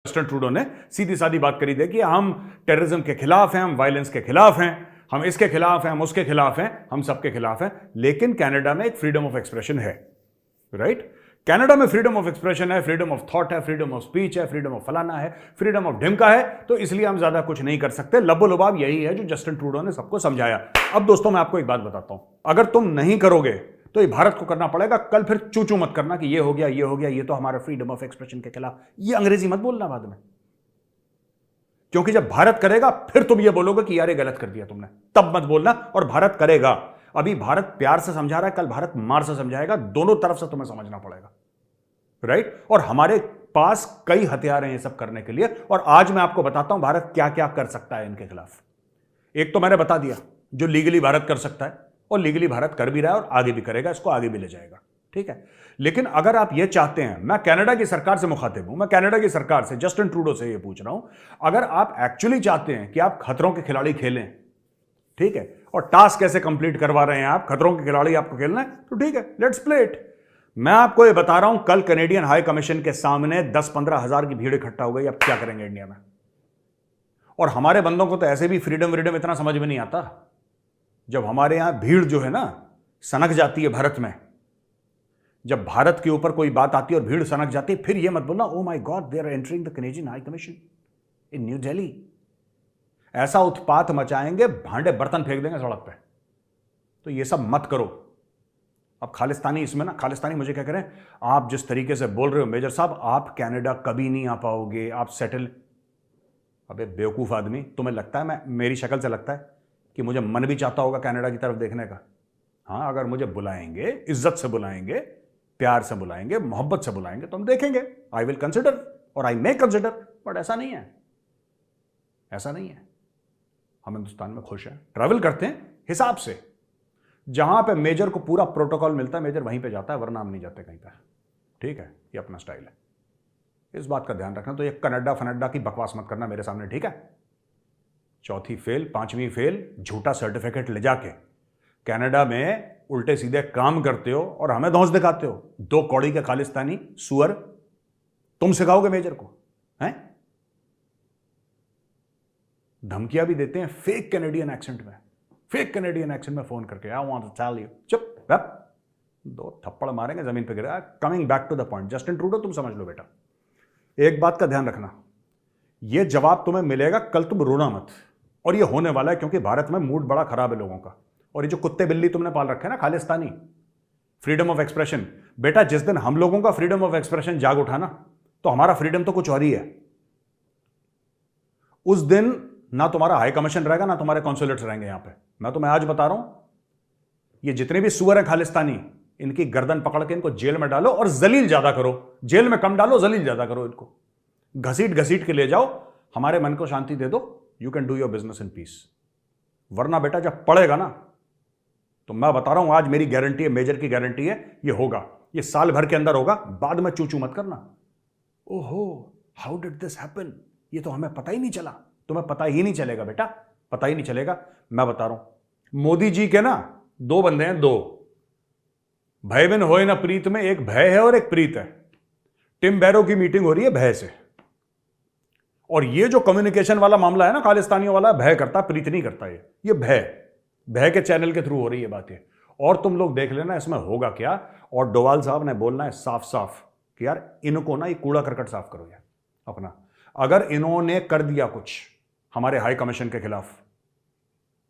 Justin Trudeau ने सीधी सादी बात करी थी कि हम टेररिज्म के खिलाफ हैं, हम वायलेंस के खिलाफ हैं, हम इसके खिलाफ हैं, हम उसके खिलाफ हैं, हम सबके खिलाफ हैं। लेकिन कनाडा में एक फ्रीडम ऑफ एक्सप्रेशन है, राइट? कनाडा में फ्रीडम ऑफ एक्सप्रेशन है, फ्रीडम ऑफ थॉट है, फ्रीडम ऑफ स्पीच है, फ्रीडम ऑफ फलाना है, फ्रीडम ऑफ ढिमका है। तो इसलिए हम ज्यादा कुछ नहीं कर सकते। लबो-लुबाब यही है जो जस्टिन ट्रूडो ने सबको समझाया। अब दोस्तों मैं आपको एक बात बताता हूं, अगर तुम नहीं करोगे तो ये भारत को करना पड़ेगा। कल फिर चू मत करना कि ये हो गया, ये हो गया, ये तो हमारा फ्रीडम ऑफ एक्सप्रेशन के खिलाफ। ये अंग्रेजी मत बोलना बाद में, क्योंकि जब भारत करेगा फिर तुम ये बोलोगे कि यार ये गलत कर दिया तुमने, तब मत बोलना। और भारत करेगा, अभी भारत प्यार से समझा रहा है, कल भारत मार से समझाएगा। दोनों तरफ से तुम्हें समझना पड़ेगा, राइट? और हमारे पास कई हथियार हैं ये सब करने के लिए। और आज मैं आपको बताता हूं भारत क्या क्या कर सकता है इनके खिलाफ। एक तो मैंने बता दिया जो लीगली भारत कर सकता है, और लीगली भारत कर भी रहा है और आगे भी करेगा, इसको आगे भी ले जाएगा, ठीक है? लेकिन अगर आप ये चाहते हैं, मैं कनाडा की सरकार से मुखातिब हूं, मैं कनाडा की सरकार से, जस्टिन ट्रूडो से ये पूछ रहा हूं, अगर आप एक्चुअली चाहते हैं कि आप खतरों के खिलाड़ी खेलें, ठीक है, और टास्क कैसे कंप्लीट करवा रहे हैं आप, खतरों के खिलाड़ी आपको खेलना है, तो ठीक है, लेट्स प्ले इट। मैं आपको ये बता रहा हूं, कल कैनेडियन हाई कमीशन के सामने 10-15 हजार की भीड़ इकट्ठा हो गई। अब क्या करेंगे इंडिया में? और हमारे बंदों को तो ऐसे भी फ्रीडम व्रीडम इतना समझ में नहीं आता। जब हमारे यहां भीड़ जो है ना सनक जाती है भारत में, जब भारत के ऊपर कोई बात आती है और भीड़ सनक जाती है, फिर यह मत बोलना oh my God they are entering the Canadian high commission in New Delhi. ऐसा उत्पात मचाएंगे, भांडे बर्तन फेंक देंगे सड़क पे। तो ये सब मत करो। अब खालिस्तानी इसमें ना, खालिस्तानी मुझे क्या करें, आप जिस तरीके से बोल रहे हो मेजर साहब, आप कनाडा कभी नहीं आ पाओगे, आप सेटल। अबे बेवकूफ आदमी, तुम्हें लगता है, मैं मेरी शक्ल से लगता है कि मुझे मन भी चाहता होगा कनाडा की तरफ देखने का? हाँ, अगर मुझे बुलाएंगे, इज्जत से बुलाएंगे, प्यार से बुलाएंगे, मोहब्बत से बुलाएंगे, तो हम देखेंगे। आई विल कंसिडर और आई मे कंसिडर, बट ऐसा नहीं है, ऐसा नहीं है। हम हिंदुस्तान में खुश हैं, ट्रैवल करते हैं हिसाब से। जहां पे मेजर को पूरा प्रोटोकॉल मिलता है, मेजर वहीं पे जाता है, वरना हम नहीं जाते कहीं पर, ठीक है? ये अपना स्टाइल है, इस बात का ध्यान रखना। तो ये कनाडा फनाडा की बकवास मत करना मेरे सामने, ठीक है? चौथी फेल, पांचवी फेल, झूठा सर्टिफिकेट ले जाके कनाडा में उल्टे सीधे काम करते हो और हमें धौंस दिखाते हो। दो कौड़ी के खालिस्तानी सुअर, तुम सिखाओगे मेजर को? हैं? धमकियां भी देते हैं फेक कैनेडियन एक्सेंट में, फेक कैनेडियन एक्सेंट में फोन करके, I want to tell you, चुप, दो थप्पड़ मारेंगे, जमीन पे गिरेगा। Coming back to the point, Justin Trudeau तुम समझ लो बेटा, एक बात का ध्यान रखना, यह जवाब तुम्हें मिलेगा, कल तुम रोना मत। और यह होने वाला है, क्योंकि भारत में मूड बड़ा खराब है लोगों का। और ये जो कुत्ते बिल्ली तुमने पाल रखे हैं ना खालिस्तानी, फ्रीडम ऑफ एक्सप्रेशन, बेटा जिस दिन हम लोगों का फ्रीडम ऑफ एक्सप्रेशन जाग उठा ना, तो हमारा फ्रीडम तो कुछ और ही है। उस दिन ना तुम्हारा हाई कमीशन रहेगा, ना तुम्हारे कॉन्सुलेट्स रहेंगे यहां पे। मैं तुम्हें आज बता रहा हूं, ये जितने भी सुअर हैं खालिस्तानी, इनकी गर्दन पकड़ के इनको जेल में डालो और जलील ज्यादा करो। जेल में कम डालो, जलील ज्यादा करो। इनको घसीट घसीट के ले जाओ, हमारे मन को शांति दे दो। You can do your business in peace. वरना बेटा जब पड़ेगा ना, तो मैं बता रहा हूं, आज मेरी गारंटी है, मेजर की गारंटी है, ये होगा, ये साल भर के अंदर होगा। बाद में चूचू मत करना, ओहो हाउ डिड दिस हैपन, ये तो हमें पता ही नहीं चला। तुम्हें पता ही नहीं चलेगा बेटा, पता ही नहीं चलेगा। मैं बता रहा हूं, मोदी जी के ना दो बंदे हैं, दो। भय बिन होए ना प्रीत में, एक भय है और एक प्रीत है। टिम बैरो की मीटिंग हो रही है भय से। और ये जो कम्युनिकेशन वाला मामला है ना खालिस्तानियों वाला, भय करता, प्रीत नहीं करता। ये भय के चैनल के थ्रू हो रही है बातें। और तुम लोग देख लेना इसमें होगा क्या। और डोवाल साहब ने बोलना है साफ साफ कि यार इनको ना ये कूड़ा करकट साफ करो यार अपना। अगर इन्होंने कर दिया कुछ हमारे हाई कमीशन के खिलाफ,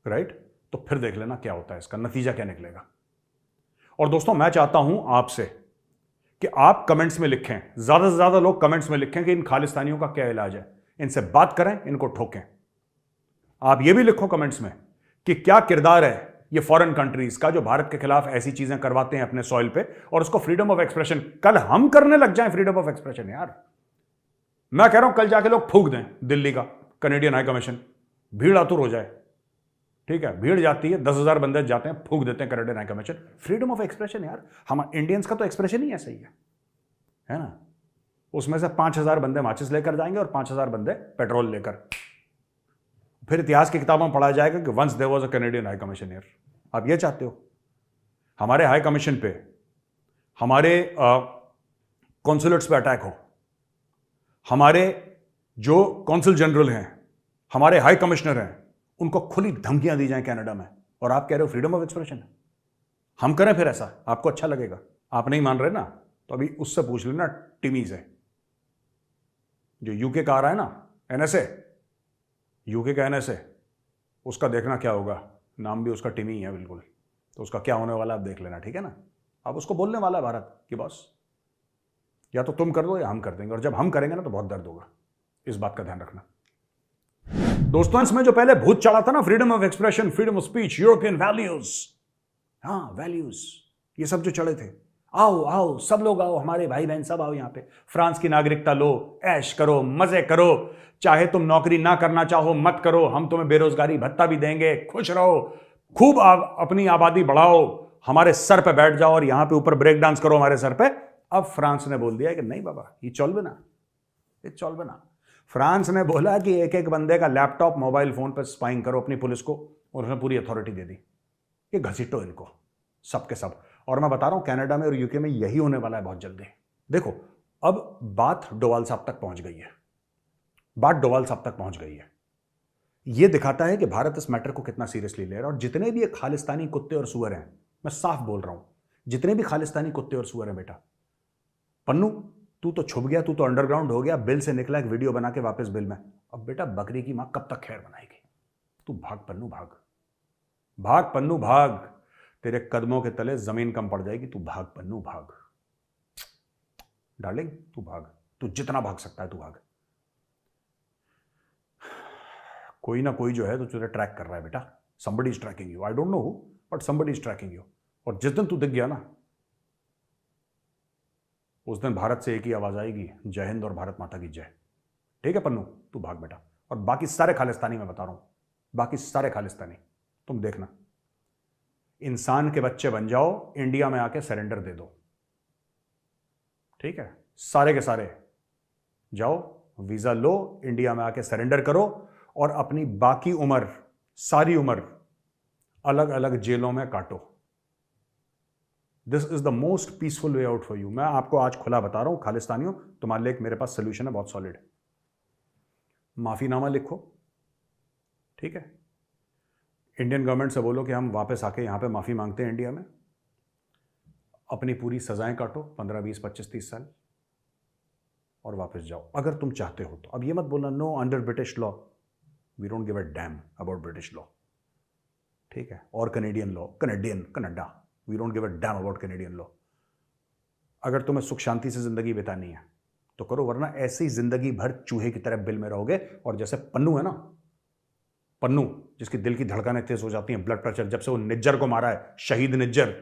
राइट, तो फिर देख लेना क्या होता है, इसका नतीजा क्या निकलेगा। और दोस्तों मैं चाहता हूं आपसे कि आप कमेंट्स में लिखें, ज्यादा से ज्यादा लोग कमेंट्स में लिखें कि इन खालिस्तानियों का क्या इलाज है, इनसे बात करें, इनको ठोकें। आप ये भी लिखो कमेंट्स में कि क्या किरदार है ये फॉरेन कंट्रीज का जो भारत के खिलाफ ऐसी चीजें करवाते हैं अपने सॉइल पे, और उसको फ्रीडम ऑफ एक्सप्रेशन कल हम करने लग जाएं। फ्रीडम ऑफ एक्सप्रेशन यार, मैं कह रहा हूं कल जाके लोग फूंक दें दिल्ली का कैनेडियन हाई कमीशन, भीड़ आतुर हो जाए। ठीक है, भीड़ जाती है, 10,000 बंदे जाते हैं, फूंक देते हैं Canadian high commission. Freedom of expression यार, हम इंडियंस का तो एक्सप्रेशन ही ऐसा ही है ना। उसमें से 5,000 बंदे माचिस लेकर जाएंगे और 5,000 बंदे पेट्रोल लेकर। फिर इतिहास की किताबों में पढ़ा जाएगा कि once there was a Canadian high commission here. आप ये चाहते हो हमारे हाई कमीशन पे, हमारे कॉन्सुलेट्स पे अटैक हो, हमारे जो कौंसल जनरल हैं, हमारे हाई कमिश्नर हैं, उनको खुली धमकियां दी जाएं कनाडा में, और आप कह रहे हो फ्रीडम ऑफ एक्सप्रेशन है। हम करें फिर ऐसा? आपको अच्छा लगेगा? आप नहीं मान रहे ना, तो अभी उससे पूछ लेना, टिमी से, जो यूके का आ रहा है ना, एनएसए, यूके का एनएसए, उसका देखना क्या होगा। नाम भी उसका टिमी है बिल्कुल, तो उसका क्या होने वाला आप देख लेना, ठीक है ना। अब उसको बोलने वाला है भारत कि बॉस या तो तुम कर दो या हम कर देंगे, और जब हम करेंगे ना तो बहुत दर्द होगा। इस बात का ध्यान रखना दोस्तों। इसमें जो पहले भूत चढ़ा था ना, freedom of expression, freedom of speech, European values, हाँ वैल्यूज, ये सब जो चढ़े थे, आओ आओ सब लोग आओ, हमारे भाई बहन सब आओ यहाँ पे, फ्रांस की नागरिकता लो, ऐश करो, मजे करो, चाहे तुम नौकरी ना करना चाहो मत करो, हम तुम्हें बेरोजगारी भत्ता भी देंगे, खुश रहो, खूब अपनी आबादी बढ़ाओ, हमारे सर पे बैठ जाओ और यहां पे ऊपर ब्रेक डांस करो हमारे सर पे। अब फ्रांस ने बोल दिया कि नहीं बाबा, ये चलबे ना, ये चलबे ना। फ्रांस ने बोला कि एक एक बंदे का लैपटॉप, मोबाइल फोन पर स्पाइंग करो अपनी पुलिस को, और उसने पूरी अथॉरिटी दे दी कि घसीटो इनको सबके सब। और मैं बता रहा हूं कनाडा में और यूके में यही होने वाला है बहुत जल्दी। देखो, अब बात डोवाल साहब तक पहुंच गई है, बात डोवाल साहब तक पहुंच गई है। यह दिखाता है कि भारत इस मैटर को कितना सीरियसली ले रहा है। और जितने भी ये खालिस्तानी कुत्ते और सुअर हैं, मैं साफ बोल रहा हूं, जितने भी खालिस्तानी कुत्ते और सुअर हैं, बेटा पन्नू तू तो छुप गया, तू तो अंडरग्राउंड हो गया, बिल से निकला एक वीडियो बना के वापस बिल में। अब बेटा बकरी की मां कब तक खैर बनाएगी? तू भाग पन्नू भाग, भाग पन्नू भाग, तेरे कदमों के तले जमीन कम पड़ जाएगी। तू भाग पन्नू भाग, डार्लिंग तू भाग, तू जितना भाग सकता है तू भाग। कोई ना कोई जो है तो तुझे ट्रैक कर रहा है बेटा, somebody is tracking you, I don't know who, but somebody is tracking you। और जिस दिन तू दिख गया ना, उस दिन भारत से एक ही आवाज आएगी, जय हिंद और भारत माता की जय। ठीक है पन्नू, तू भाग बेटा। और बाकी सारे खालिस्तानी, मैं बता रहा हूं, बाकी सारे खालिस्तानी तुम देखना, इंसान के बच्चे बन जाओ, इंडिया में आके सरेंडर दे दो, ठीक है। सारे के सारे जाओ, वीजा लो, इंडिया में आके सरेंडर करो, और अपनी बाकी उम्र, सारी उम्र अलग अलग जेलों में काटो। This is the most peaceful way out for you. मैं आपको आज खुला बता रहा हूं खालिस्तानियों, तुम्हारे लिए एक मेरे पास सोल्यूशन है बहुत सॉलिड। माफीनामा लिखो, ठीक है, इंडियन गवर्नमेंट से बोलो कि हम वापस आके यहां पे माफी मांगते हैं इंडिया में, अपनी पूरी सजाएं काटो 15, 20, 25, 30 साल, और वापस जाओ अगर तुम चाहते हो तो। अब ये मत बोलना no under British law, we don't give a damn about British law, ठीक है, और Canadian law, Canada, we don't give a damn about Canadian law. अगर तुम्हें सुख शांति से जिंदगी बितानी है तो करो, वरना ऐसे ही जिंदगी भर चूहे की तरह बिल में रहोगे। और जैसे पन्नू है ना, पन्नू जिसकी दिल की धड़कनें तेज हो जाती हैं, ब्लड प्रेशर, जब से वो निज्जर को मारा है, शहीद निज्जर,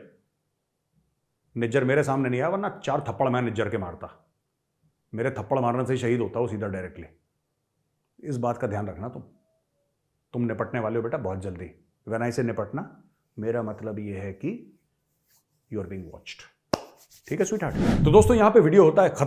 निज्जर मेरे सामने नहीं आया, वरना 4 थप्पड़ मैं निज्जर के मारता। मेरे थप्पड़ मारने से ही शहीद होता हो सीधा, डायरेक्टली। इस बात का ध्यान रखना तुम निपटने वाले हो बेटा बहुत जल्दी। वेन से निपटना, मेरा मतलब यह है कि यू आर बीइंग वॉच्ड, ठीक है स्वीट हार्ट। तो दोस्तों यहां पे वीडियो होता है खत्म।